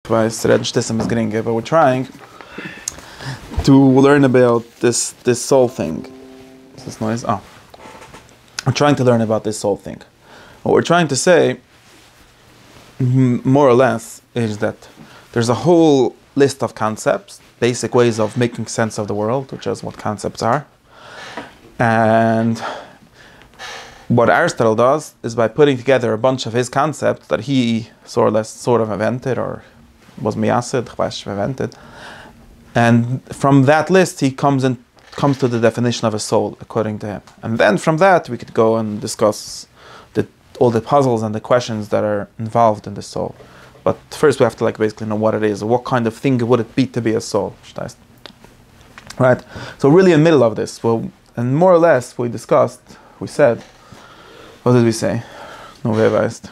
But we're trying to learn about this soul thing. Is this noise? Oh. We're trying to learn about this soul thing. What we're trying to say, more or less, is that there's a whole list of concepts, basic ways of making sense of the world, which is what concepts are. And what Aristotle does is by putting together a bunch of his concepts that he sort of invented, or was miyasid, invented. And from that list, he comes to the definition of a soul, according to him. And then from that, we could go and discuss all the puzzles and the questions that are involved in the soul. But first, we have to basically know what it is. What kind of thing would it be to be a soul? Right? So really in the middle of this, and more or less, we said, what did we say? No, we revised.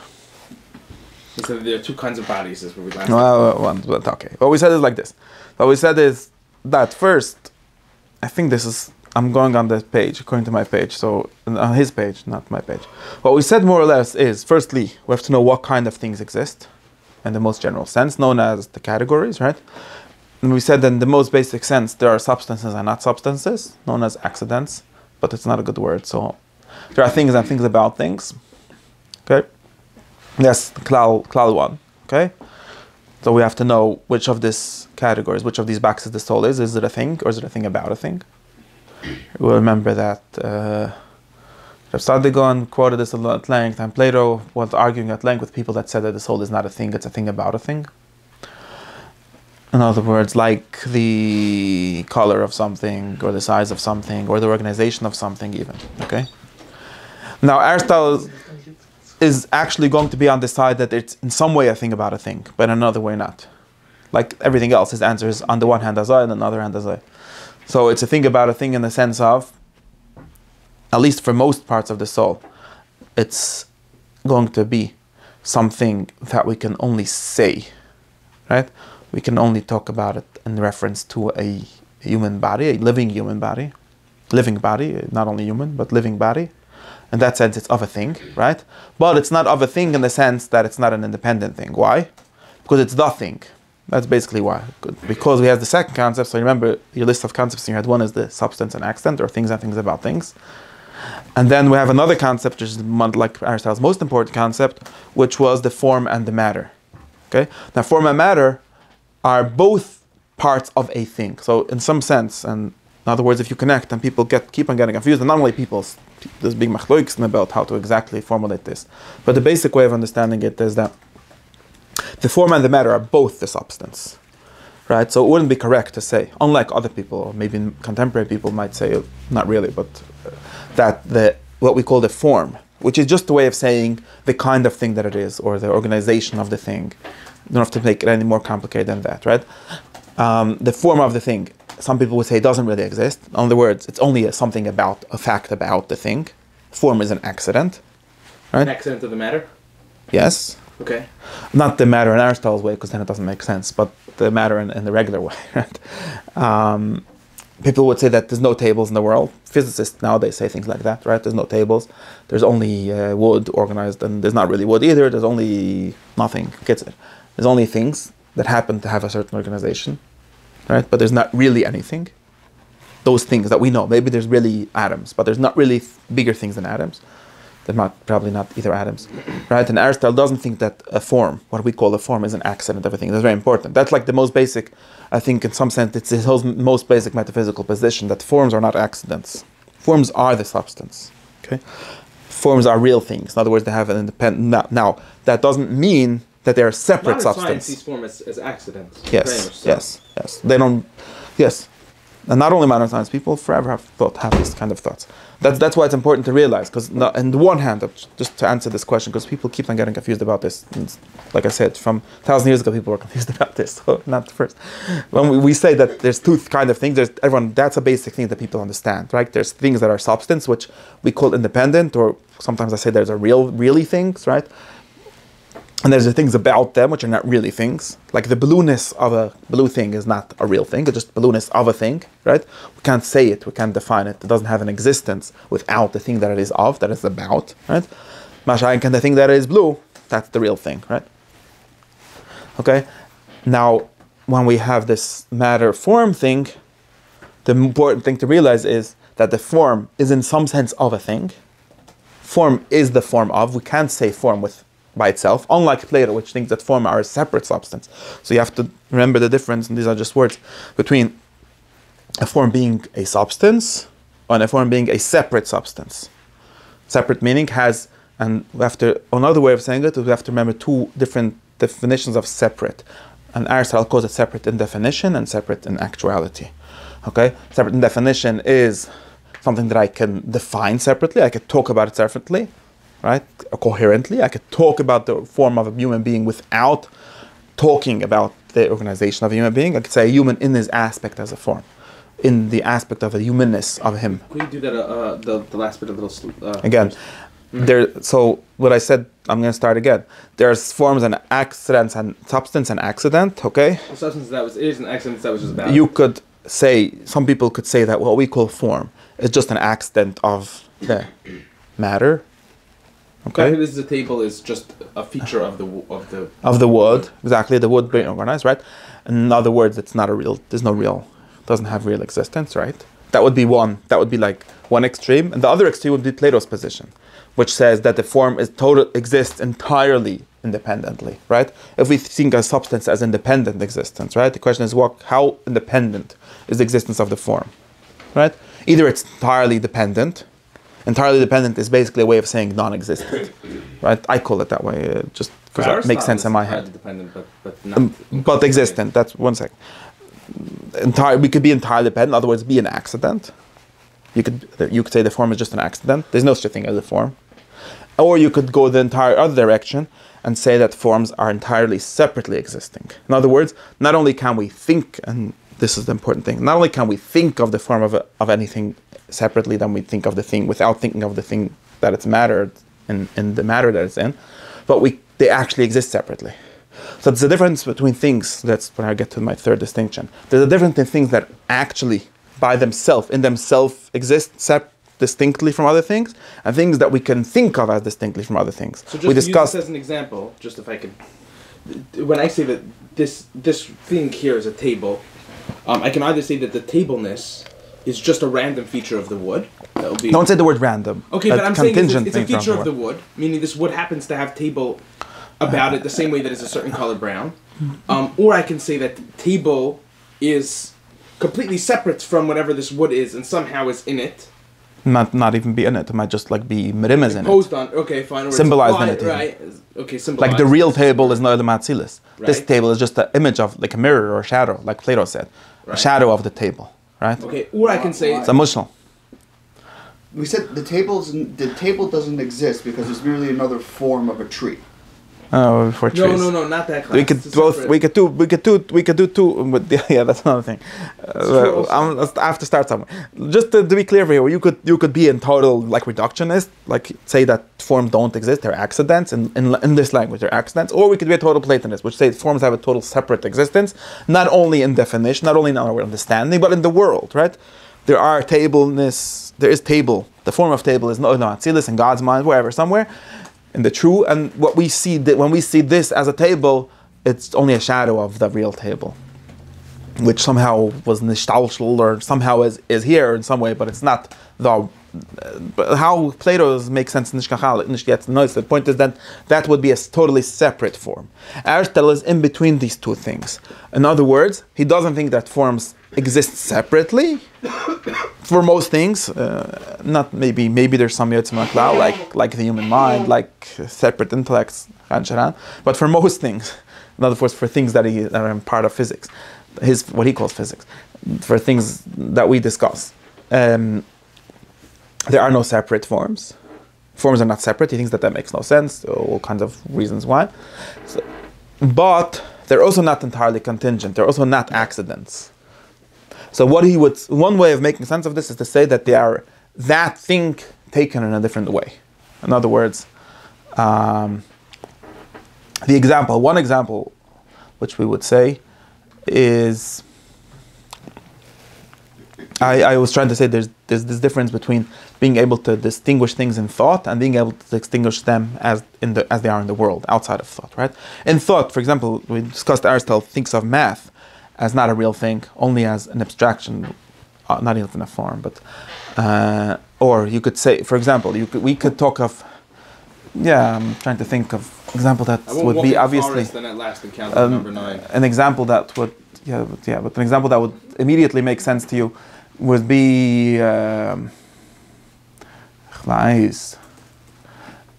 We said there are two kinds of bodies, is what we last Well, okay. What we said is like this. What we said is that first, I think this is, I'm going on the page, according to my page, so on his page, not my page. What we said more or less is, firstly, we have to know what kind of things exist, in the most general sense, known as the categories, right? And we said that in the most basic sense, there are substances and not substances, known as accidents, but it's not a good word, so there are things and things about things, okay? Yes, klal one, okay? So we have to know which of these categories, which of these boxes the soul is. Is it a thing, or is it a thing about a thing? We'll remember that Rav Sadigon quoted this at length, and Plato was arguing at length with people that said that the soul is not a thing, it's a thing about a thing. In other words, like the color of something, or the size of something, or the organization of something even, okay? Now, Aristotle is actually going to be on the side that it's in some way a thing about a thing, but in another way not. Like everything else, his answer is on the one hand azai, and on the other hand azai. So it's a thing about a thing in the sense of, at least for most parts of the soul, it's going to be something that we can only say, right? We can only talk about it in reference to a human body, a living body, not only human, but living body. In that sense, it's of a thing, right? But it's not of a thing in the sense that it's not an independent thing. Why? Because it's the thing. That's basically why. Because we have the second concept. So remember, your list of concepts in your head, one is the substance and accident, or things and things about things. And then we have another concept, which is like Aristotle's most important concept, which was the form and the matter. Okay? Now, form and matter are both parts of a thing. So in some sense, and in other words, if you connect and people keep on getting confused, and not only people, there's big machloiks about how to exactly formulate this. But the basic way of understanding it is that the form and the matter are both the substance, right? So it wouldn't be correct to say, unlike other people, or maybe contemporary people might say, not really, but that what we call the form, which is just a way of saying the kind of thing that it is, or the organization of the thing. You don't have to make it any more complicated than that, right? The form of the thing, some people would say, doesn't really exist. In other words, it's only a fact about the thing. Form is an accident, right? An accident of the matter? Yes. Okay. Not the matter in Aristotle's way, because then it doesn't make sense, but the matter in the regular way, right? People would say that there's no tables in the world. Physicists nowadays say things like that, right? There's no tables. There's only wood organized, and there's not really wood either. There's only nothing. Gets it? There's only things that happen to have a certain organization, right? But there's not really anything. Those things that we know. Maybe there's really atoms, but there's not really bigger things than atoms. They're probably not either atoms, right? And Aristotle doesn't think that a form, what we call a form, is an accident of a thing. That's very important. That's like the most basic, I think in some sense, it's his most basic metaphysical position, that forms are not accidents. Forms are the substance, okay? Forms are real things. In other words, they have an independent, now that doesn't mean that they're a separate substance. Science sees form as accidents. Yes. They don't, yes. And not only modern science, people forever have these kind of thoughts. That's why it's important to realize, because on the one hand, just to answer this question, because people keep on getting confused about this. And like I said, from 1,000 years ago, people were confused about this, so not the first. When we say that there's two kind of things, that's a basic thing that people understand, right? There's things that are substance, which we call independent, or sometimes I say there's a really things, right? And there's the things about them which are not really things. Like the blueness of a blue thing is not a real thing. It's just blueness of a thing, right? We can't say it. We can't define it. It doesn't have an existence without the thing that it is of, that it's about, right? Mashayin can the thing that is blue, that's the real thing, right? Okay? Now, when we have this matter-form thing, the important thing to realize is that the form is in some sense of a thing. Form is the form of. We can't say form by itself, unlike Plato, which thinks that form are a separate substance. So you have to remember the difference, and these are just words, between a form being a substance and a form being a separate substance. Separate meaning has, and we have to, another way of saying it, we have to remember two different definitions of separate. And Aristotle calls it separate in definition and separate in actuality. Okay? Separate in definition is something that I can define separately. I could talk about it separately, right? Coherently. I could talk about the form of a human being without talking about the organization of a human being. I could say a human in his aspect as a form, in the aspect of the humanness of him. Could you do that, the last bit of the... Again, so what I said, I'm going to start again. There's forms and accidents and substance and accident, okay? The substance that was is and accident that was just about. You could say, some people could say that what we call form is just an accident of the matter. Okay. This is a table is just a feature of the wood. Exactly, the wood being organized, right? In other words, it's not a real. There's no real. Doesn't have real existence, right? That would be one. That would be like one extreme, and the other extreme would be Plato's position, which says that the form exists entirely independently, right? If we think of substance as independent existence, right? The question is, how independent is the existence of the form, right? Either it's entirely dependent. Entirely dependent is basically a way of saying non-existent, right? I call it that way, just because that makes sense in my head. Dependent, but not but existent. That's one sec. We could be entirely dependent. In other words, be an accident. You could say the form is just an accident. There's no such thing as a form. Or you could go the entire other direction and say that forms are entirely separately existing. In other words, not only can we think, and this is the important thing, not only can we think of the form of anything separately than we think of the thing without thinking of the thing that it's mattered in the matter that it's in, but they actually exist separately. So there's a difference between things, that's when I get to my third distinction. There's a difference in things that actually by themselves, exist distinctly from other things, and things that we can think of as distinctly from other things. So just to use this as an example, just if I could, when I say that this thing here is a table, I can either say that the tableness is just a random feature of the wood. That would be. Don't say the word random. Okay, but I'm saying it's a feature of the wood, meaning this wood happens to have table about it the same way that it's a certain color brown. Or I can say that table is completely separate from whatever this wood is and somehow is in it. Not even be in it. It might just like be merimas in it. Posed on. Okay, fine. Symbolized in it. Right. Okay, symbolized. Like the real table is not the matzilis. Right. This table is just an image of like a mirror or a shadow, like Plato said. Right. A shadow of the table. Right? Okay, or I can say it's emotional. We said the table doesn't exist because it's merely another form of a tree. Oh, for trees. No, not that class. We could both. We could do two. But yeah, that's another thing. I have to start somewhere. Just to be clear here, you could be in total like reductionist, like say that forms don't exist, they're accidents in this language, they're accidents, or we could be a total Platonist, which says forms have a total separate existence, not only in definition, not only in our understanding, but in the world, right? There are tableness. There is table. The form of table is no Atzilus in God's mind, wherever, somewhere. In the true, and what we see when we see this as a table, it's only a shadow of the real table, which somehow was nishtalshel or somehow is here in some way, but it's not the. How Plato's makes sense in Nishkachal. The point is that would be a totally separate form. Aristotle is in between these two things. In other words, he doesn't think that forms exist separately for most things. Not maybe there's some yotzim like the human mind, like separate intellects, but for most things, in other words, for things that are part of physics, what he calls physics, for things that we discuss. There are no separate forms. Forms are not separate. He thinks that makes no sense. All kinds of reasons why. But they're also not entirely contingent. They're also not accidents. So one way of making sense of this is to say that they are that thing taken in a different way. In other words, one example, which we would say is I was trying to say there's this difference between being able to distinguish things in thought and being able to distinguish them as they are in the world, outside of thought, right? In thought, for example, we discussed Aristotle thinks of math as not a real thing, only as an abstraction, not even a form, but or you could say, for example, we could talk of, I'm trying to think of example that would be obviously than at last encounter number 9. An example that would but an example that would immediately make sense to you would be there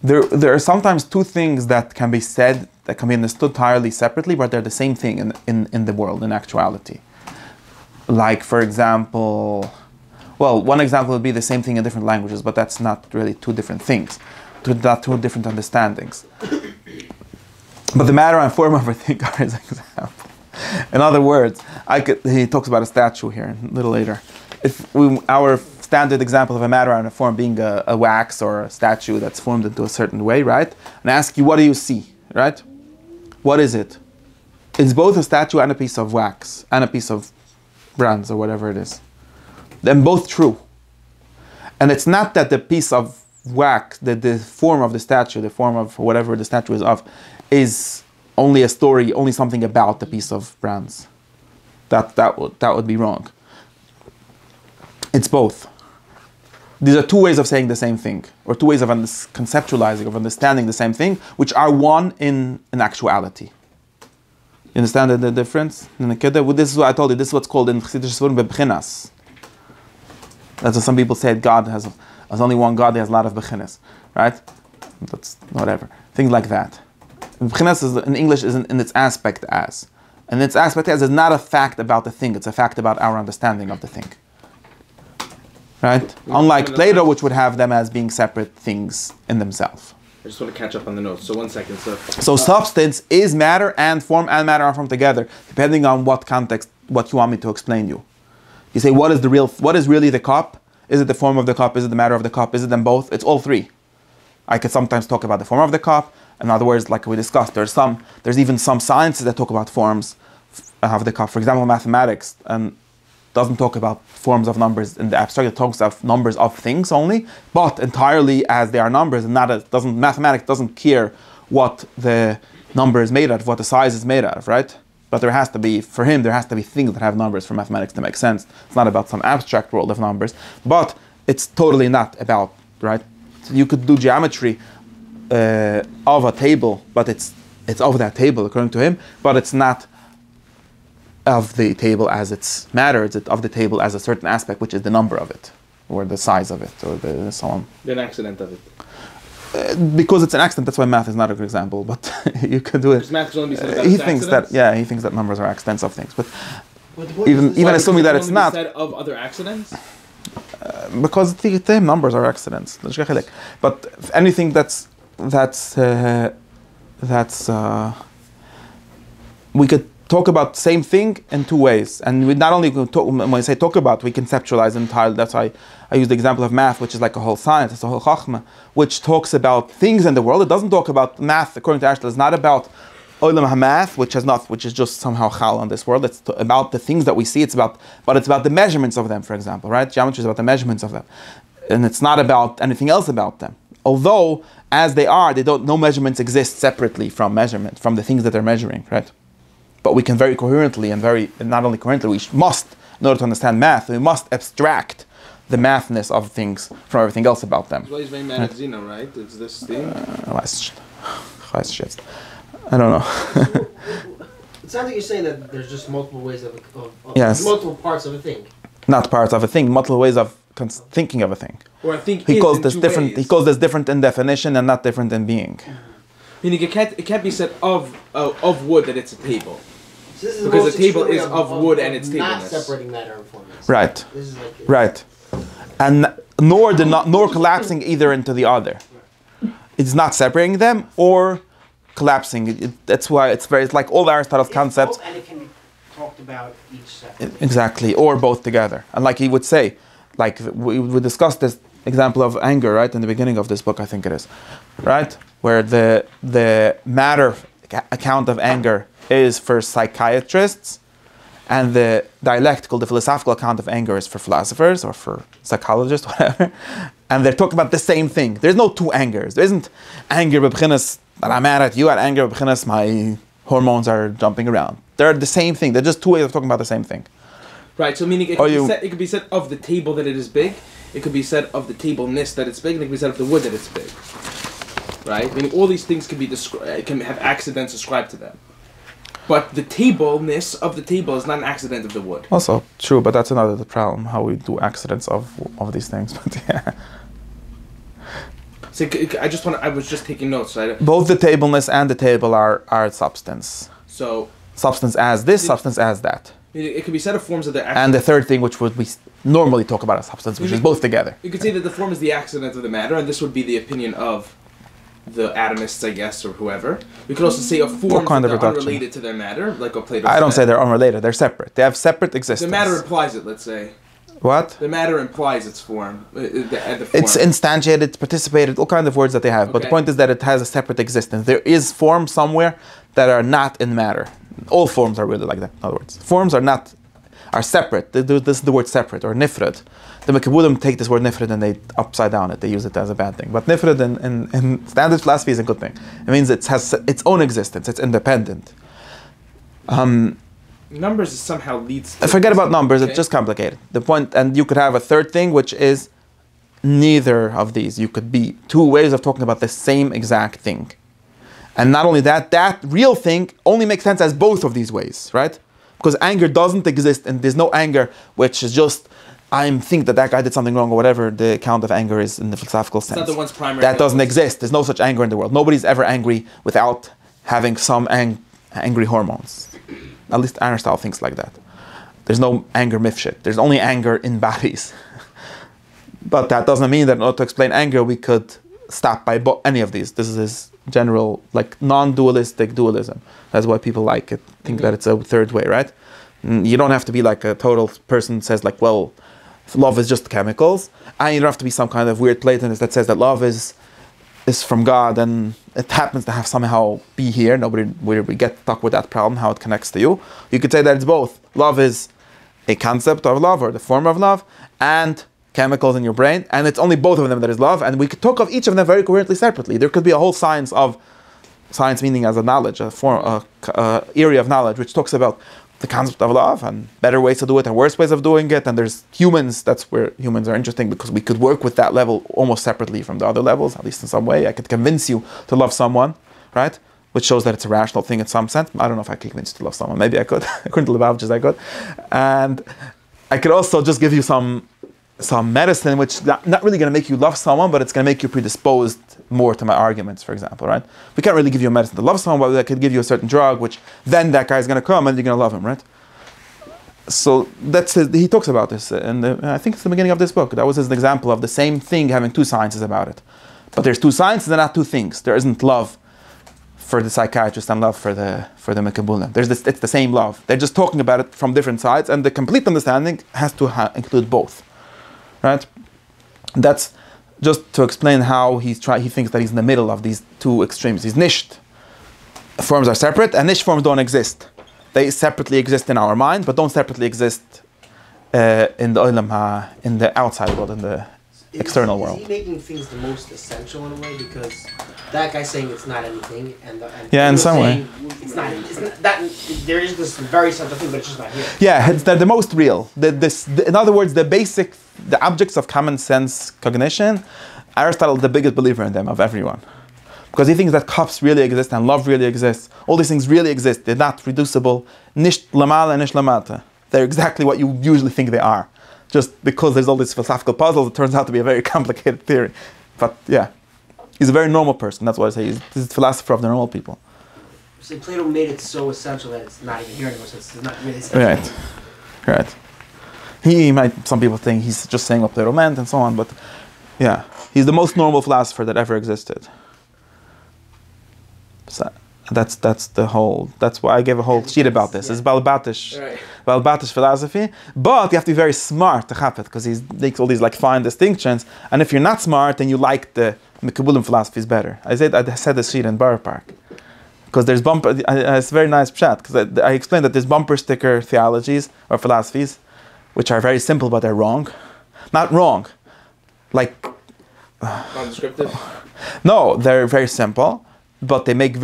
are sometimes two things that can be said that can be understood entirely separately, but they're the same thing in the world, in actuality. Like, for example, one example would be the same thing in different languages, but that's not really two different things, two different understandings. But the matter and form of a thing are his example. In other words, he talks about a statue here a little later. Our standard example of a matter and a form being a wax or a statue that's formed into a certain way, right? And I ask you, what do you see, right? What is it? It's both a statue and a piece of wax and a piece of bronze or whatever it is. They're both true. And it's not that the piece of wax, the form of the statue, the form of whatever the statue is only a story, only something about the piece of bronze. That would be wrong. It's both. These are two ways of saying the same thing, or two ways of conceptualizing, of understanding the same thing, which are one in actuality. You understand the difference? This is what I told you. This is what's called in Chassidus bebchinas. That's what some people say. God has only one God. He has a lot of bechinas, right? That's whatever. Things like that. Bchinas in English is in its aspect as. And its aspect as is not a fact about the thing. It's a fact about our understanding of the thing. Right? Unlike Plato, which would have them as being separate things in themselves. I just want to catch up on the notes. So 1 second. So substance is matter, and form and matter are formed together, depending on what context, what you want me to explain you. You say, what is really the cup? Is it the form of the cup? Is it the matter of the cup? Is it them both? It's all three. I could sometimes talk about the form of the cup. In other words, like we discussed, there's even some sciences that talk about forms of the cup. For example, mathematics doesn't talk about forms of numbers in the abstract. It talks of numbers of things only, but entirely as they are numbers, and mathematics doesn't care what the number is made out of, what the size is made out of, right? But there has to be things that have numbers for mathematics to make sense. It's not about some abstract world of numbers, but it's totally not about, right? You could do geometry of a table, but it's of that table according to him, but it's not of the table as its matter. It's of the table as a certain aspect, which is the number of it, or the size of it, or the so on. An accident of it. Because it's an accident, that's why math is not a good example. But you can do it. Because math is only said about he thinks that numbers are accidents of things. But even assuming that it's not. Said of other accidents. Because the numbers are accidents. But anything that's we could talk about the same thing in two ways, and we not only when I say talk about, we conceptualize entirely. That's why I use the example of math, which is like a whole science, it's a whole chachma, which talks about things in the world. It doesn't talk about math, according to Aristotle. It's not about olam hamath, which is just somehow chal on this world. It's about the things that we see. It's about the measurements of them, for example, right? Geometry is about the measurements of them, and it's not about anything else about them. Although, as they are, no measurements exist separately from the things that they're measuring, right? But we can very coherently and not only coherently, we must, in order to understand math, we must abstract the mathness of things from everything else about them. That's why he's very mad at Zeno, right? It's this thing. I don't know. It sounds like you're saying that there's just multiple ways of yes. multiple parts of a thing. Not parts of a thing, multiple ways of thinking of a thing. Or I think he calls this different. He calls this different in definition and not different in being. Meaning it can't be said of wood that it's a table. So this is because the table is of wood and it's tableness. Not separating matter and formness. Right. This is like right. And nor collapsing either into the other. It's not separating them or collapsing. That's why it's like all Aristotle's concepts. And it can be talked about each separately. Exactly, or both together. And like he would say, like we discussed this example of anger, right, in the beginning of this book, I think it is, right, where the matter account of anger is for psychiatrists, and the dialectical, the philosophical account of anger is for philosophers or for psychologists, whatever. And they're talking about the same thing. There's no two angers. There isn't anger b'bchinas that I'm mad at you, and anger b'bchinas my hormones are jumping around. They're the same thing. They're just two ways of talking about the same thing. Right, so meaning it could be said of the table that it is big, it could be said of the tableness that it's big, and it could be said of the wood that it's big. Right? Meaning all these things can have accidents ascribed to them. But the tableness of the table is not an accident of the wood. Also, true, but that's another problem, how we do accidents of these things. But yeah. So I was just taking notes, right? Both the tableness and the table are substance. So substance as this, substance as that. It could be said of forms of the accident. And the third thing, which would we normally talk about as substance, which is both together. You could say that the form is the accident of the matter, and this would be the opinion of the atomists, I guess, or whoever. We could also say of forms that are unrelated to their matter, like what Plato said. I don't say they're unrelated. They're separate. They have separate existence. The matter implies it, let's say. What? The matter implies its form. The form. It's instantiated, it's participated, all kinds of words that they have. Okay. But the point is that it has a separate existence. There is forms somewhere that are not in matter. All forms are really like that, in other words. Forms are separate. This is the word separate, or nifrad. The Mekabulim take this word nifrad and they upside down it. They use it as a bad thing. But nifrad in standard philosophy is a good thing. It means it has its own existence. It's independent. Numbers somehow leads to... Forget about numbers. Okay. It's just complicated. The point, and you could have a third thing, which is neither of these. You could be two ways of talking about the same exact thing. And not only that, that real thing only makes sense as both of these ways, right? Because anger doesn't exist, and there's no anger which is just, I think that guy did something wrong, or whatever the account of anger is in the philosophical sense. It's not the one's primary. That doesn't exist. There's no such anger in the world. Nobody's ever angry without having some angry hormones. At least Aristotle thinks like that. There's no anger mifshit. There's only anger in bodies. But that doesn't mean that in order to explain anger, we could stop by any of these. This is his general, like, non-dualistic dualism. That's why people like it, think that it's a third way, right? You don't have to be like a total person who says, like, well, love is just chemicals. And you don't have to be some kind of weird Platonist that says that love is from God and it happens to have somehow be here. We get stuck with that problem, how it connects to you. You could say that it's both. Love is a concept of love or the form of love, and chemicals in your brain, and it's only both of them that is love, and we could talk of each of them very coherently separately. There could be a whole science meaning as a knowledge, a area of knowledge, which talks about the concept of love and better ways to do it and worse ways of doing it. And there's humans, that's where humans are interesting, because we could work with that level almost separately from the other levels, at least in some way. I could convince you to love someone, right? Which shows that it's a rational thing in some sense. I don't know if I could convince you to love someone. Maybe I could. According to Lubavitch, I could. And I could also just give you some medicine which is not really going to make you love someone, but it's going to make you predisposed more to my arguments, for example, right? We can't really give you a medicine to love someone, but I could give you a certain drug, which then that guy's going to come and you're going to love him, right? So he talks about this, and I think it's the beginning of this book. That was his example of the same thing having two sciences about it. But there's two sciences and not two things. There isn't love for the psychiatrist and love for the Mekabulim. It's the same love. They're just talking about it from different sides, and the complete understanding has to include both. Right? That's just to explain how he thinks that he's in the middle of these two extremes. He's nisht. Forms are separate, and nish forms don't exist. They separately exist in our mind, but don't separately exist in the olam in the outside world, in the external world. Is he making things the most essential in a way? Because that guy's saying it's not anything, and yeah, in some way, it's not that there is this very central thing, but it's just not here. Yeah, they're the most real. In other words, the objects of common sense cognition, Aristotle is the biggest believer in them of everyone. Because he thinks that cups really exist and love really exists. All these things really exist. They're not reducible. Nish lamala, nish lamata. They're exactly what you usually think they are. Just because there's all these philosophical puzzles, it turns out to be a very complicated theory. But yeah, he's a very normal person. That's what I say. He's a philosopher of the normal people. So Plato made it so essential that it's not even here anymore. So it's not really essential. Right. Some people think he's just saying what Plato meant and so on, but yeah, he's the most normal philosopher that ever existed. So that's why I gave a whole sheet about this. It's Balbatish philosophy, but you have to be very smart to have it, because he makes all these like fine distinctions, and if you're not smart, then you like the Mekabulim philosophies better. I said this sheet in Borough Park. Because there's bumper, it's a very nice chat, because I explained that there's bumper sticker theologies or philosophies, which are very simple, but they're wrong. Not wrong, like... Non-descriptive? No, they're very simple, but they make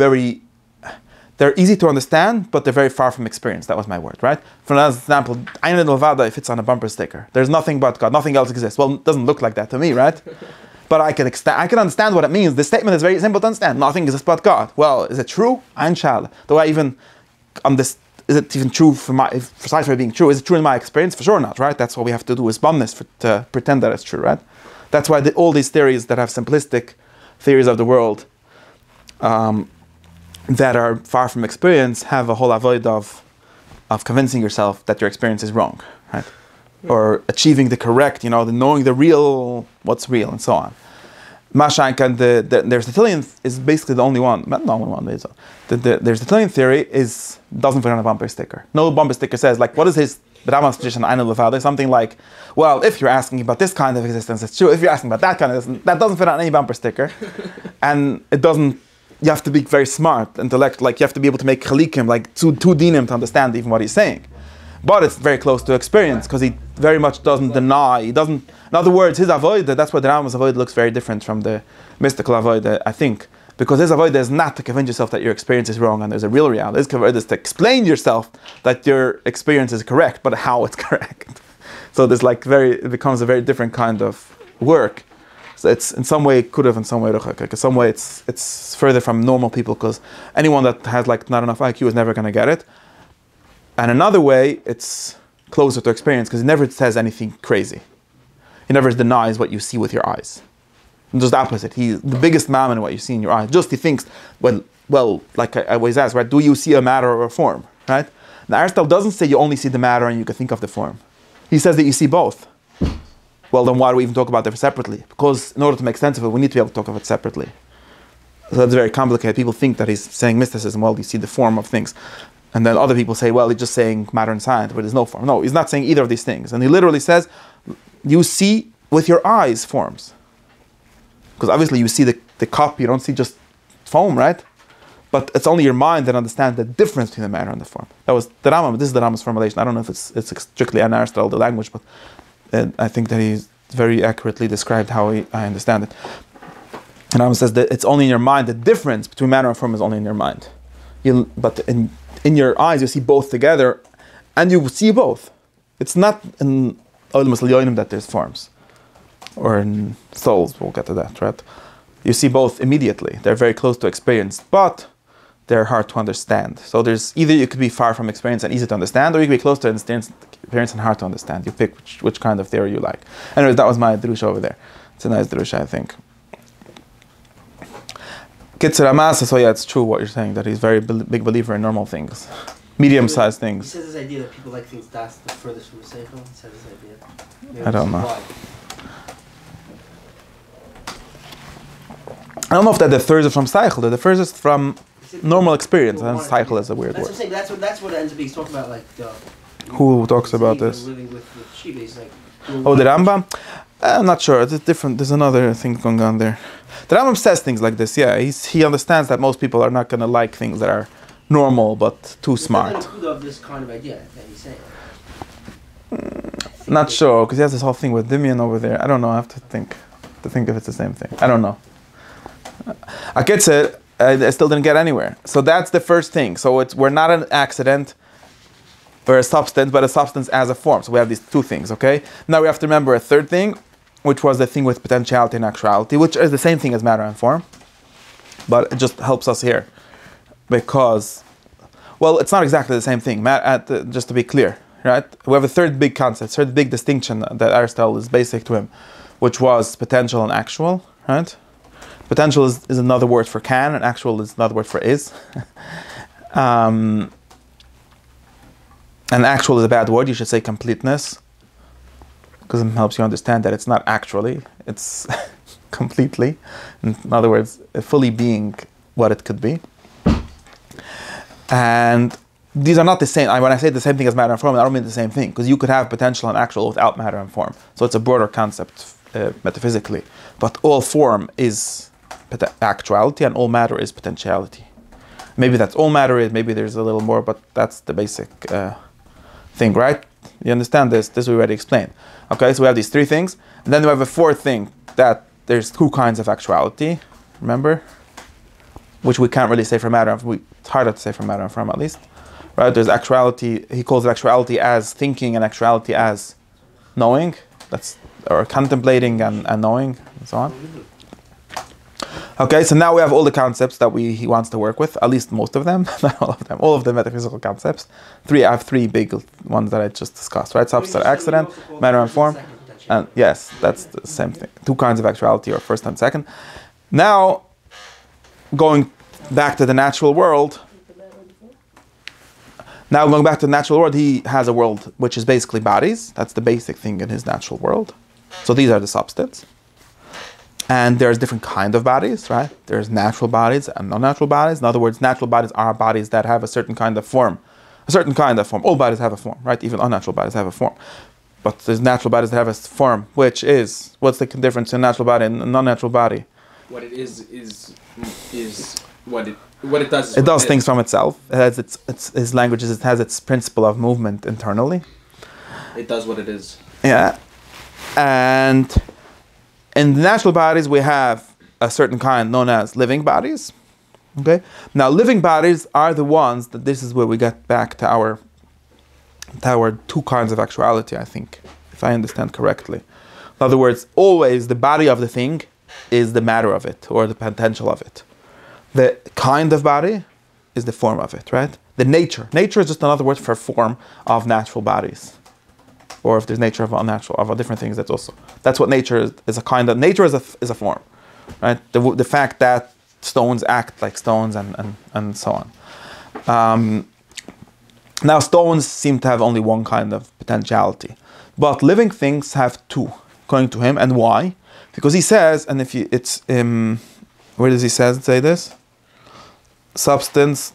they're easy to understand, but they're very far from experience. That was my word, right? For example, Ein Levada, if it's on a bumper sticker, there's nothing but God, nothing else exists. Well, it doesn't look like that to me, right? But I can understand what it means. This statement is very simple to understand. Nothing exists but God. Well, is it true? Inshallah. Do I even is it even true for being true? Is it true in my experience? For sure not, right? That's what we have to do is bumness to pretend that it's true, right? That's why all these theories that have simplistic theories of the world that are far from experience have a whole avoid of convincing yourself that your experience is wrong, right? Or achieving the correct, the knowing the real, what's real, and so on. Mashank and the Aristotelian is basically the only one, not the only one. The Aristotelian theory doesn't fit on a bumper sticker. No bumper sticker says, like, what is his Rambam's position on Ein Levada? Something like, well, if you're asking about this kind of existence, it's true. If you're asking about that kind of existence, that doesn't fit on any bumper sticker. And it doesn't, you have to be very smart, intellect, like you have to be able to make chalikim, like two dinim to understand even what he's saying. But it's very close to experience, because he very much doesn't deny, in other words, his avodah, that's why the Rambam's avodah looks very different from the mystical avodah, I think. Because his avodah is not to convince yourself that your experience is wrong and there's a real reality. His avodah is to explain yourself that your experience is correct, but how it's correct. So there's it becomes a very different kind of work. So it's in some way kudav, in some way ruchak. In some way it's further from normal people, because anyone that has not enough IQ is never going to get it. And another way, it's closer to experience, because he never says anything crazy. He never denies what you see with your eyes. Just the opposite. He's the biggest mammon in what you see in your eyes. Just he thinks, well, like I always ask, right? Do you see a matter or a form, right? Now Aristotle doesn't say you only see the matter and you can think of the form. He says that you see both. Well, then why do we even talk about them separately? Because in order to make sense of it, we need to be able to talk of it separately. So that's very complicated. People think that he's saying mysticism. Well, you see the form of things. And then other people say, well, he's just saying matter and science, but there's no form. No, he's not saying either of these things. And he literally says, you see with your eyes forms. Because obviously you see the cup, you don't see just foam, right? But it's only your mind that understands the difference between the matter and the form. That was the Rambam. This is the Rambam's formulation. I don't know if it's strictly an Aristotle, the language, but I think that he's very accurately described how I understand it. And Rambam says that it's only in your mind. The difference between matter and form is only in your mind. But in your eyes, you see both together, and you see both. It's not in Olam Yonim that there's forms, or in souls. We'll get to that, right? You see both immediately. They're very close to experience, but they're hard to understand. So there's either you could be far from experience and easy to understand, or you could be close to experience and hard to understand. You pick which kind of theory you like. Anyways, that was my drusha over there. It's a nice drusha, I think. Kitzer Amasa, so yeah, it's true what you're saying, that he's very big believer in normal things. Medium-sized things. He says this idea that people like things that's the furthest from the seichel. He says this idea. Maybe I don't know. Why. I don't know if that the furthest from seichel, the furthest from normal experience, and seichel is a weird that's word. What I'm saying. That's what ends up being talking about, like Who talks about this? Living with Shiva. He's like, Oh, the Rambam? I'm not sure. It's different. There's another thing going on there. The Rambam says things like this. Yeah, he understands that most people are not going to like things that are normal but too smart. Of this kind of idea that he's saying. Not sure, because he has this whole thing with Dimion over there. I don't know. I have to think if it's the same thing. I don't know. I get it. I still didn't get anywhere. So that's the first thing. So we're not an accident or a substance, but a substance as a form. So we have these two things, okay? Now we have to remember a third thing, which was the thing with potentiality and actuality, which is the same thing as matter and form. But it just helps us here. Because, well, it's not exactly the same thing, just to be clear, right? We have a third big concept, third big distinction that Aristotle is basic to him, which was potential and actual, right? Potential is another word for can, and actual is another word for is. And actual is a bad word, you should say completeness, because it helps you understand that it's not actually, it's completely. In other words, fully being what it could be. And these are not the same. When I say the same thing as matter and form, I don't mean the same thing, because you could have potential and actual without matter and form. So it's a broader concept metaphysically. But all form is actuality and all matter is potentiality. Maybe that's all matter is. Maybe there's a little more, but that's the basic thing, right? You understand this? This we already explained. Okay, so we have these three things, and then we have a fourth thing that there's two kinds of actuality. Remember, which we can't really say for matter. It's harder to say for matter and form at least, right? There's actuality. He calls it actuality as thinking and actuality as knowing. That's or contemplating and knowing and so on. Okay, so now we have all the concepts that he wants to work with, at least most of them, not all of them, all of the metaphysical concepts. I have three big ones that I just discussed, right? Substance, accident, matter and form. And yes, that's the same thing. Two kinds of actuality, or first and second. Now, going back to the natural world, he has a world which is basically bodies. That's the basic thing in his natural world. So these are the substance. And there's different kind of bodies, right? There's natural bodies and non-natural bodies. In other words, natural bodies are bodies that have a certain kind of form. All bodies have a form, right? Even unnatural bodies have a form. But there's natural bodies that have a form, which is, what's the difference in a natural body and a non-natural body? What it is what it does. It does things from itself. It has its languages. It has its principle of movement internally. It does what it is. Yeah, and in the natural bodies we have a certain kind known as living bodies. Okay. Now living bodies are the ones that this is where we get back to our two kinds of actuality. I think, if I understand correctly. In other words, always the body of the thing is the matter of it or the potential of it. The kind of body is the form of it, right? The nature. Nature is just another word for form of natural bodies. Or if there's nature of unnatural, of different things, that's what nature is a kind of. Nature is a form, right? The fact that stones act like stones and so on. Now stones seem to have only one kind of potentiality, but living things have two, according to him. And why? Because he says, and where does he say this? Substance.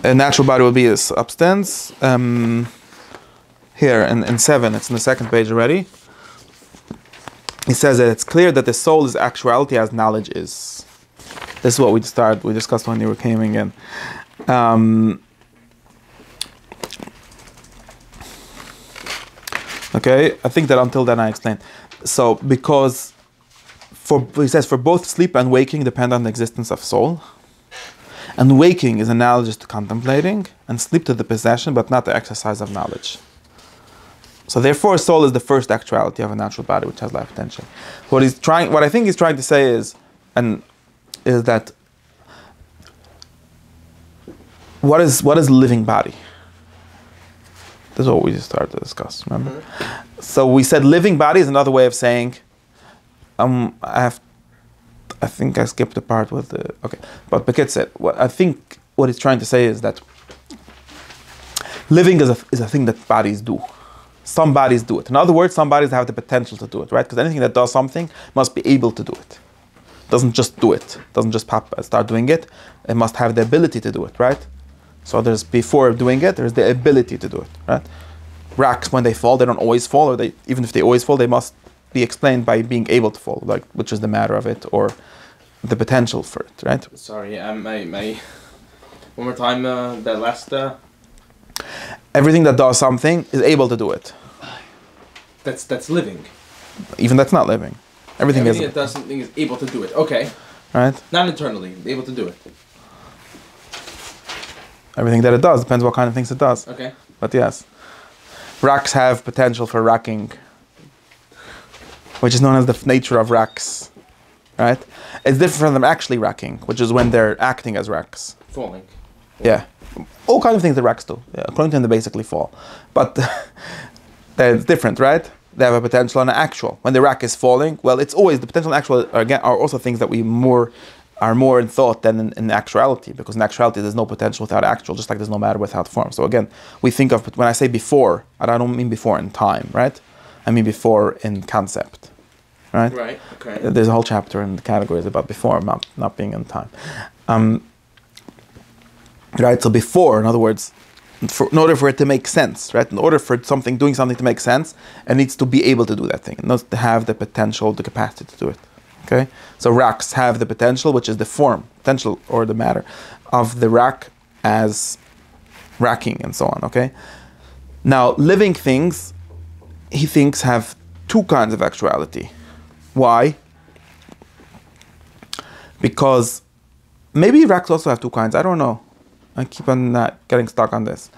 A natural body will be a substance. Here in 7, it's in the second page already. He says that it's clear that the soul is actuality as knowledge is. This is what we discussed when you were coming in. Okay, I think that until then I explained. So because he says for both sleep and waking depend on the existence of soul. And waking is analogous to contemplating, and sleep to the possession, but not the exercise of knowledge. So therefore, soul is the first actuality of a natural body, which has life potential. What I think he's trying to say is that what is living body? This is what we just started to discuss. Remember? Mm-hmm. So we said living body is another way of saying. I think I skipped the part with the... Okay. But Bekit said, I think what he's trying to say is that living is a thing that bodies do. Some bodies do it. In other words, some bodies have the potential to do it, right? Because anything that does something must be able to do it. Doesn't just do it. Doesn't just start doing it. It must have the ability to do it, right? So there's, before doing it, there's the ability to do it, right? Rocks, when they fall, they don't always fall, or even if they always fall, they must be explained by being able to fall, like which is the matter of it or the potential for it, right? Sorry, my one more time. That last. Everything that does something is able to do it. That's living. Even that's not living. Everything that does something is able to do it. Okay. Right. Not internally, able to do it. Everything that it does depends what kind of things it does. Okay. But yes, rocks have potential for rocking, which is known as the nature of rocks, right? It's different from them actually rocking, which is when they're acting as rocks. Falling. Yeah. All kinds of things that rocks do. Yeah. According to them, they basically fall. But it's different, right? They have a potential and an actual. When the rock is falling, well, it's always the potential and actual are also things that are more in thought than in actuality, because in actuality there's no potential without actual, just like there's no matter without form. So again, we think of, when I say before, I don't mean before in time, right? I mean before in concept, right? Right, okay. There's a whole chapter in the categories about before, not being in time. Right, so before, in other words, in order for it to make sense, right? In order for doing something to make sense, it needs to be able to do that thing. It needs to have the potential, the capacity to do it. Okay, so racks have the potential, which is the form, potential or the matter of the rack as racking and so on. Okay, now living things, he thinks, have two kinds of actuality. Why? Because maybe racks also have two kinds. I don't know. I keep on getting stuck on this.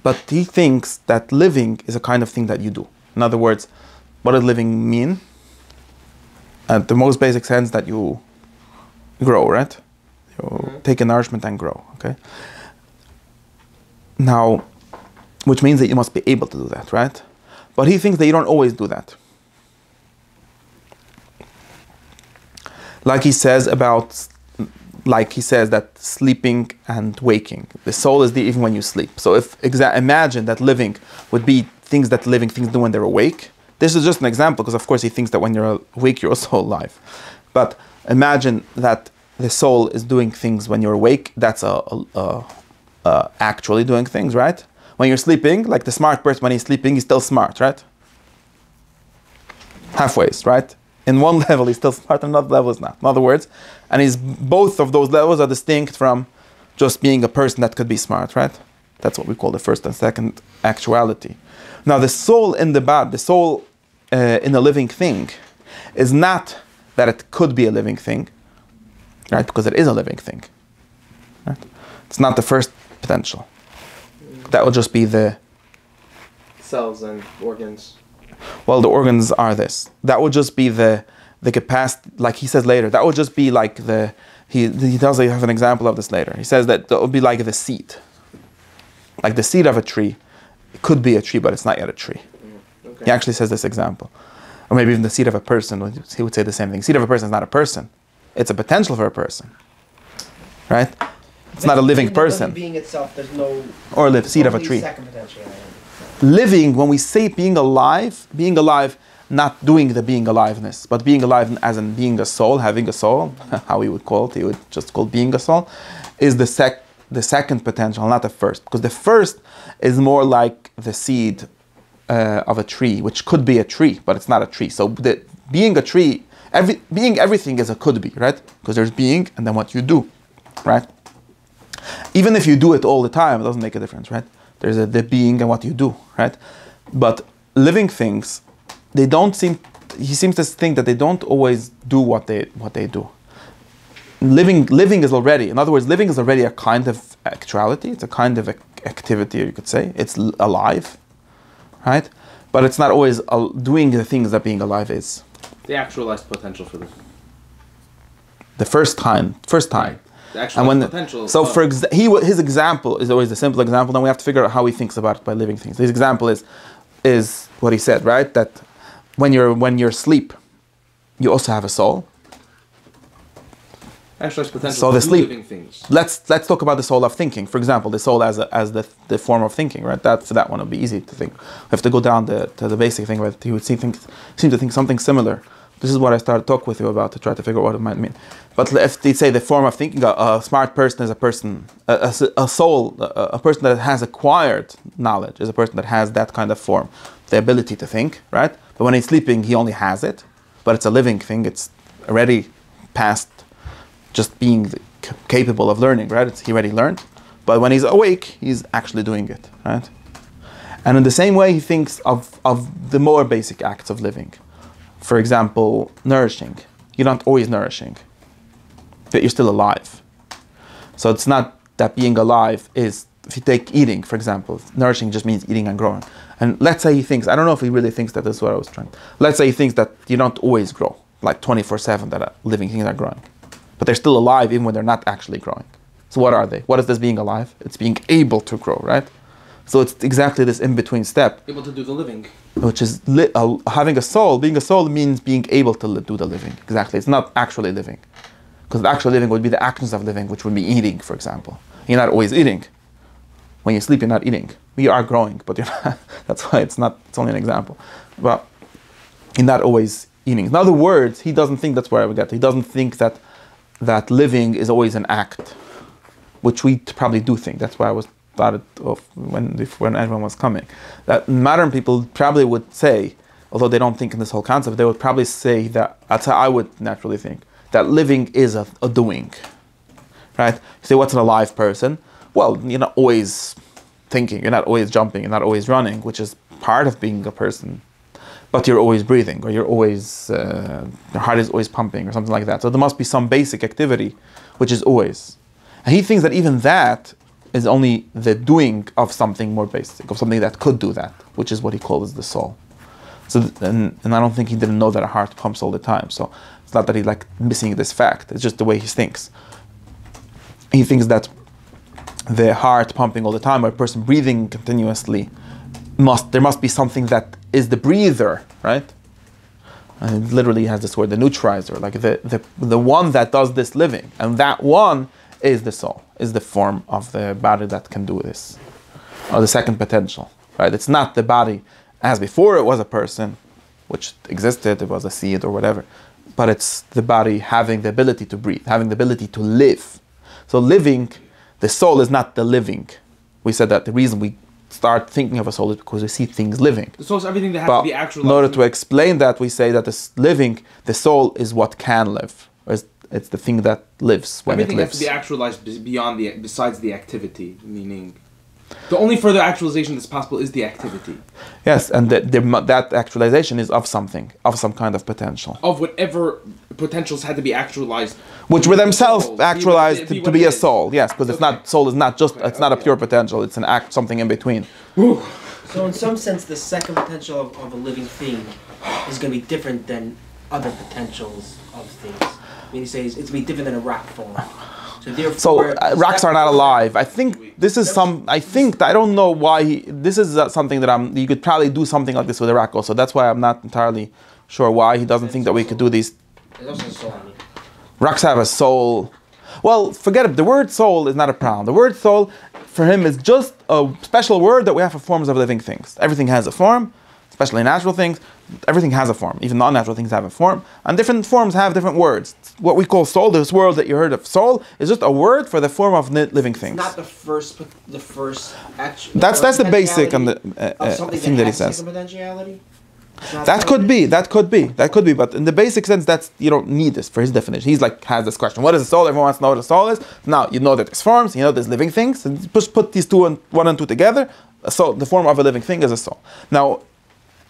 But he thinks that living is a kind of thing that you do. In other words, what does living mean? At the most basic sense, that you grow, right? You take a nourishment and grow, okay? Now, which means that you must be able to do that, right? But he thinks that you don't always do that. Like he says that sleeping and waking, the soul is there even when you sleep. So if imagine that living would be things that living things do when they're awake. This is just an example, because of course he thinks that when you're awake you're also alive. But imagine that the soul is doing things when you're awake. That's actually doing things, right? When you're sleeping, like the smart person, when he's sleeping, he's still smart, right? Halfway, right? In one level he's still smart, and another level is not. In other words, and both of those levels are distinct from just being a person that could be smart, right? That's what we call the first and second actuality. Now the soul in the in a living thing is not that it could be a living thing, right? Because it is a living thing, right? It's not the first potential. That would just be the cells and organs. Well, the organs are this. That would just be the capacity, like he says later. That would just be like he does have an example of this later. He says that would be like the seed. Like the seed of a tree. It could be a tree, but it's not yet a tree. Okay. He actually says this example. Or maybe even the seed of a person, he would say the same thing. Seed of a person is not a person. It's a potential for a person. Right? It's not a living person. Being itself, there's no... Or seed of a tree. Second potential. Living, when we say being alive, not doing the being aliveness, but being alive as in being a soul, having a soul, how he would call it, he would just call being a soul, is the second potential, not the first. Because the first is more like the seed of a tree, which could be a tree, but it's not a tree. So being a tree, being everything is a could be, right? Because there's being and then what you do, right? Even if you do it all the time, it doesn't make a difference, right? There's the being and what you do, right? But living things, he seems to think that they don't always do what they do. Living is already, in other words, living is already a kind of actuality. It's a kind of activity, you could say. It's alive, right? But it's not always doing the things that being alive is. The actualized potential for this. The first time. Right. The actualized potential. So his example is always the simple example. Then we have to figure out how he thinks about it by living things. His example is what he said, right? That when you're asleep, you also have a soul. Actualized potential so for sleep. living things. Let's talk about the soul of thinking. For example, the soul as the form of thinking, right? That one would be easy to think. We have to go down to the basic thing, but he would seem to think something similar. This is what I started to talk with you about to try to figure out what it might mean. But if they say the form of thinking, a smart person is a person, a soul, a person that has acquired knowledge is a person that has that kind of form, the ability to think, right? But when he's sleeping, he only has it, but it's a living thing. It's already past just being capable of learning, right? He already learned. But when he's awake, he's actually doing it, right? And in the same way, he thinks of the more basic acts of living. For example, nourishing. You're not always nourishing, but you're still alive. So it's not that being alive is, if you take eating, for example, nourishing just means eating and growing. And let's say he thinks, I don't know if he really thinks that is what I was trying. Let's say he thinks that you don't always grow, like 24/7 that living things are growing. But they're still alive even when they're not actually growing. So what are they? What is this being alive? It's being able to grow, right? So it's exactly this in-between step. Able to do the living. Which is having a soul. Being a soul means being able to do the living. Exactly. It's not actually living. Because the actual living would be the actions of living, which would be eating, for example. You're not always eating. When you sleep, you're not eating. You are growing, but you're not. That's why it's only an example. But you're not always eating. In other words, he doesn't think that's where I would get. He doesn't think that living is always an act, which we probably do think. That's why I was thought it of when everyone was coming. That modern people probably would say, although they don't think in this whole concept, they would probably say that's how I would naturally think, that living is a doing, right? You say, what's an alive person? Well, you're not always thinking, you're not always jumping, you're not always running, which is part of being a person. But you're always breathing, or you're always, your heart is always pumping, or something like that. So there must be some basic activity, which is always. And he thinks that even that is only the doing of something more basic, of something that could do that, which is what he calls the soul. So, and I don't think he didn't know that a heart pumps all the time. So it's not that he's like missing this fact. It's just the way he thinks. He thinks that the heart pumping all the time, or a person breathing continuously, there must be something that is the breather, right? And it literally has this word, the neutralizer, like the one that does this living, and that one is the soul, is the form of the body that can do this, or the second potential, right? It's not the body as before it was a person, which existed, it was a seed or whatever, but it's the body having the ability to breathe, having the ability to live. So living, the soul is not the living. We said that the reason we start thinking of a soul is because we see things living. The soul is everything that has to be actualized. In order to explain that, we say that this living, the soul is what can live. Or it's the thing that lives when everything it lives. Has to be actualized besides the activity, meaning the only further actualization that's possible is the activity. Yes, and that actualization is of something, of some kind of potential. Of whatever potentials had to be actualized. Which were themselves actualized to be a soul, yes, because it's not, soul is not just, it's not a pure potential, it's an act, something in between. So in some sense, the second potential of a living thing is going to be different than other potentials of things. I mean, he says it's going to be different than a rock form. So therefore, rocks are not alive. I think this is I don't know why this is something that you could probably do something like this with a rock also. That's why I'm not entirely sure why he doesn't think that we could do these. Rocks have a soul. Well, forget it. The word soul is not a problem. The word soul for him is just a special word that we have for forms of living things. Everything has a form, especially natural things. Everything has a form. Even non-natural things have a form. And different forms have different words. What we call soul, this word that you heard of soul, is just a word for the form of living things. It's not the first actual. That's the basic and the thing that he says. That could be. But in the basic sense, you don't need this for his definition. He's like, has this question: what is a soul? Everyone wants to know what a soul is. Now you know that there's forms, you know there's living things, and just put these one and two together. So the form of a living thing is a soul. Now,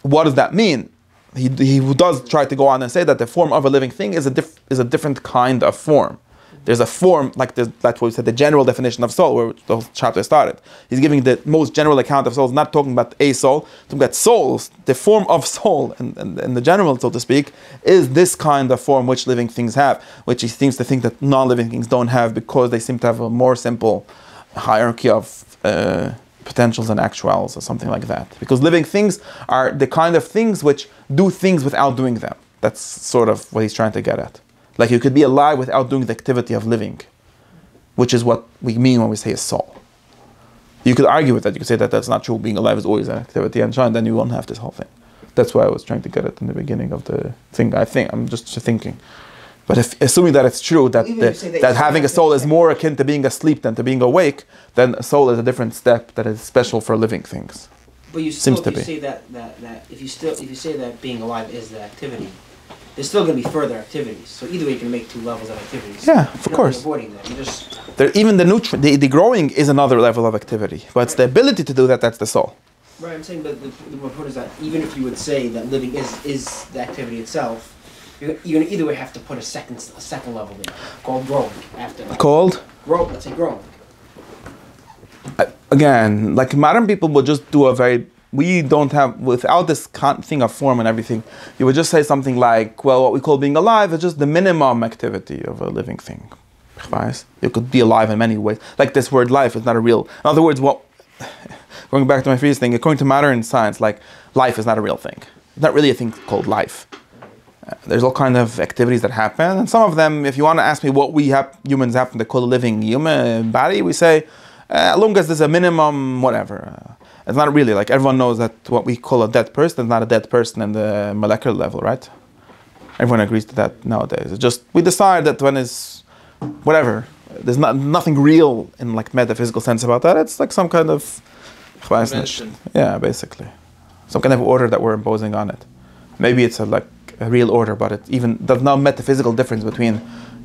what does that mean? He does try to go on and say that the form of a living thing is a different kind of form. There's a form, that's what we said, the general definition of soul, where the chapter started. He's giving the most general account of souls, not talking about a soul, talking about souls. The form of soul, and the general, so to speak, is this kind of form which living things have, which he seems to think that non-living things don't have, because they seem to have a more simple hierarchy of potentials and actuals, or something like that. Because living things are the kind of things which do things without doing them. That's sort of what he's trying to get at. Like you could be alive without doing the activity of living, which is what we mean when we say a soul. You could argue with that. You could say that that's not true. Being alive is always an activity, and then you won't have this whole thing. That's why I was trying to get it in the beginning of the thing. I'm just thinking. But assuming that it's true, that having a soul is more akin to being asleep than to being awake, then a soul is a different step that is special for living things. But you still, if you say that if you say that being alive is the activity, there's still going to be further activities. So either way, you can make two levels of activities. Yeah, of course. Avoiding that. You just even the growing is another level of activity, but it's the ability to do that that's the soul. Right. I'm saying, but the point is that even if you would say that living is the activity itself, you're going to either way have to put a second level there called growing after. Called? Grow. Let's say growing. Again, like modern people will just do we don't have, without this thing of form and everything, you would just say something like, well, what we call being alive is just the minimum activity of a living thing. You could be alive in many ways. Like this word life is not a real, in other words, going back to my previous thing, according to modern science, like life is not a real thing. It's not really a thing called life. There's all kind of activities that happen, and some of them, if you want to ask me what humans happen to call a living human body, we say, as long as there's a minimum, whatever. It's not really, like everyone knows that what we call a dead person is not a dead person in the molecular level, right? Everyone agrees to that nowadays. It's just, we decide that when it's, whatever, there's nothing real in like metaphysical sense about that. It's like some kind of, convention. Yeah, basically. Some kind of order that we're imposing on it. Maybe it's like a real order, but there's no metaphysical difference between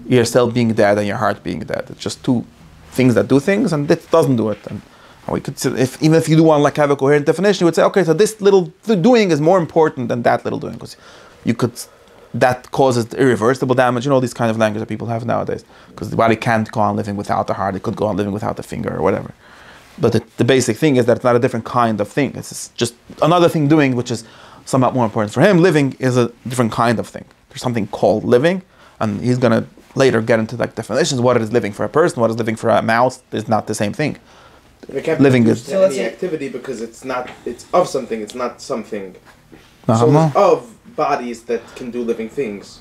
your cell being dead and your heart being dead. It's just two things that do things, and this doesn't do it. And we could, even if you do want like have a coherent definition, you would say, okay, so this little doing is more important than that little doing, because that causes irreversible damage. You know, these kind of language that people have nowadays, because the body can't go on living without the heart. It could go on living without the finger or whatever. But the basic thing is that it's not a different kind of thing. It's just another thing doing, which is somewhat more important. For him, living is a different kind of thing. There's something called living, and he's going to later get into like definitions. What is living for a person? What is living for a mouse? Is not the same thing. It can't living be is to any activity because it's of something. It's not something. No. So of bodies that can do living things.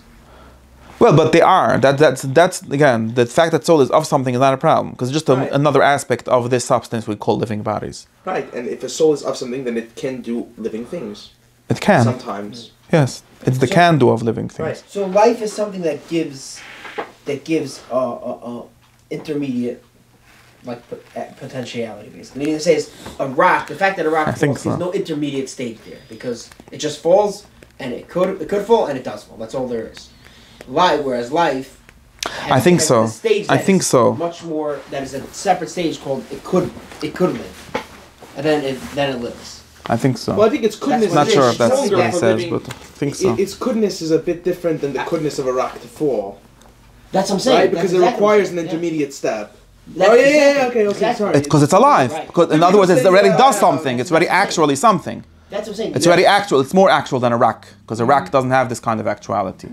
Well, but they are. That's again, the fact that soul is of something is not a problem, because it's just another aspect of this substance we call living bodies. Right, and if a soul is of something, then it can do living things. It can. Sometimes. Yes, it's the can-do of living things. Right. So life is something that gives intermediate potentiality, basically. Meaning, it says a rock. The fact that a rock falls, there's no intermediate state there, because it just falls, and it could fall, and it does fall. That's all there is. Whereas life, I think so. I think so. Much more. That is a separate stage called it could live, and then it lives. I think so. Well, I think its goodness. Not sure if that's what what he says, but I think so. Its goodness is a bit different than the goodness of a rock to fall. That's what I'm saying. Right, because it requires an intermediate step. Okay, sorry. Because it's alive. Right. Because in other words, it already does something. It's already actually something. That's what I'm saying. It's already actual. It's more actual than a rock, because a rock doesn't have this kind of actuality.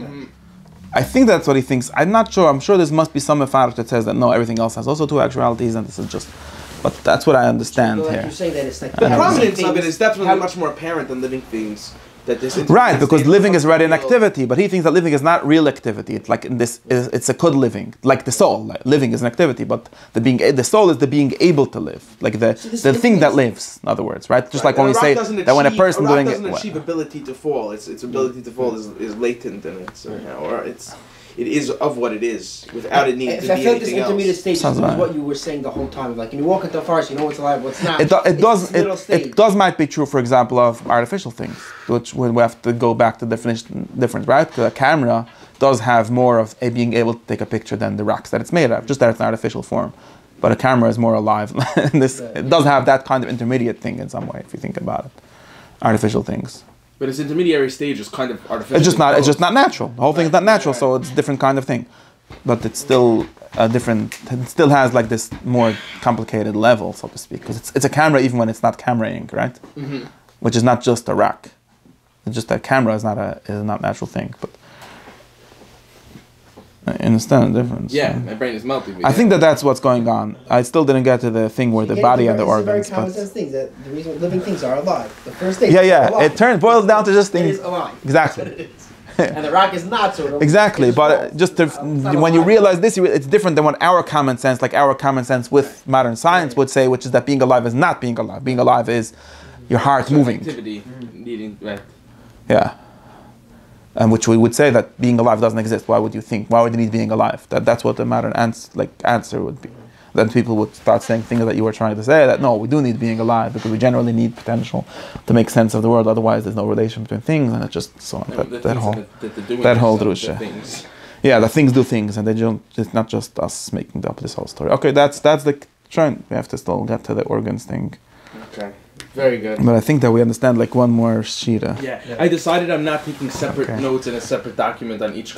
I think that's what he thinks. I'm not sure. I'm sure there must be some mafarish that says that no, everything else has also two actualities, and this is just. But that's what I understand like here. you're saying that it's like The prominence of it is definitely much more apparent than living things. That this Right, because living is already an activity, but he thinks that living is not real activity. It's like it's a good living, like the soul. Like living is an activity, but the soul is the being able to live, like the thing that lives. In other words, right? Just like when we say that when a person doing it, doesn't achieve ability to fall. Its ability to fall is latent in it somehow, or it is of what it is without it needing to be anything else. I felt this intermediate stage is what you were saying the whole time. Like when you walk into a forest, you know what's alive, what's not. It might be true, for example, of artificial things, which we have to go back to definition difference, right? Because a camera does have more of a being able to take a picture than the rocks that it's made of, just that it's an artificial form. But a camera is more alive. It does have that kind of intermediate thing in some way, if you think about it. Artificial things. But its intermediary stage is kind of artificial. It's just not natural. The whole thing is not natural, so it's a different kind of thing. But it's still different. It still has like this more complicated level, so to speak, because it's a camera even when it's not cameraing, right? Mm-hmm. Which is not just a rock. It's just that camera is not a natural thing. But I understand the difference. Yeah, my brain is melting. I think that's what's going on. I still didn't get to the thing where the body and the organs. It's very common sense things that the reason living things are alive. The first thing. It boils down to just things. It is alive. Exactly. And the rock is not sort of. Exactly, but when you realize this, it's different than what our common sense with modern science would say, which is that being alive is not being alive. Being alive is your heart moving. Activity needing, right. Yeah. And which we would say that being alive doesn't exist. Why would you think? Why would you need being alive? That's what the modern answer would be. Then people would start saying things that you were trying to say, that no, we do need being alive because we generally need potential to make sense of the world. Otherwise, there's no relation between things, and it's just so that whole drusha. Yeah, the things do things, and they don't. It's not just us making up this whole story. Okay, that's the trend. We have to still get to the organs thing. Okay. Very good. But I think that we understand like one more shita. Yeah. I decided I'm not taking separate notes in a separate document on each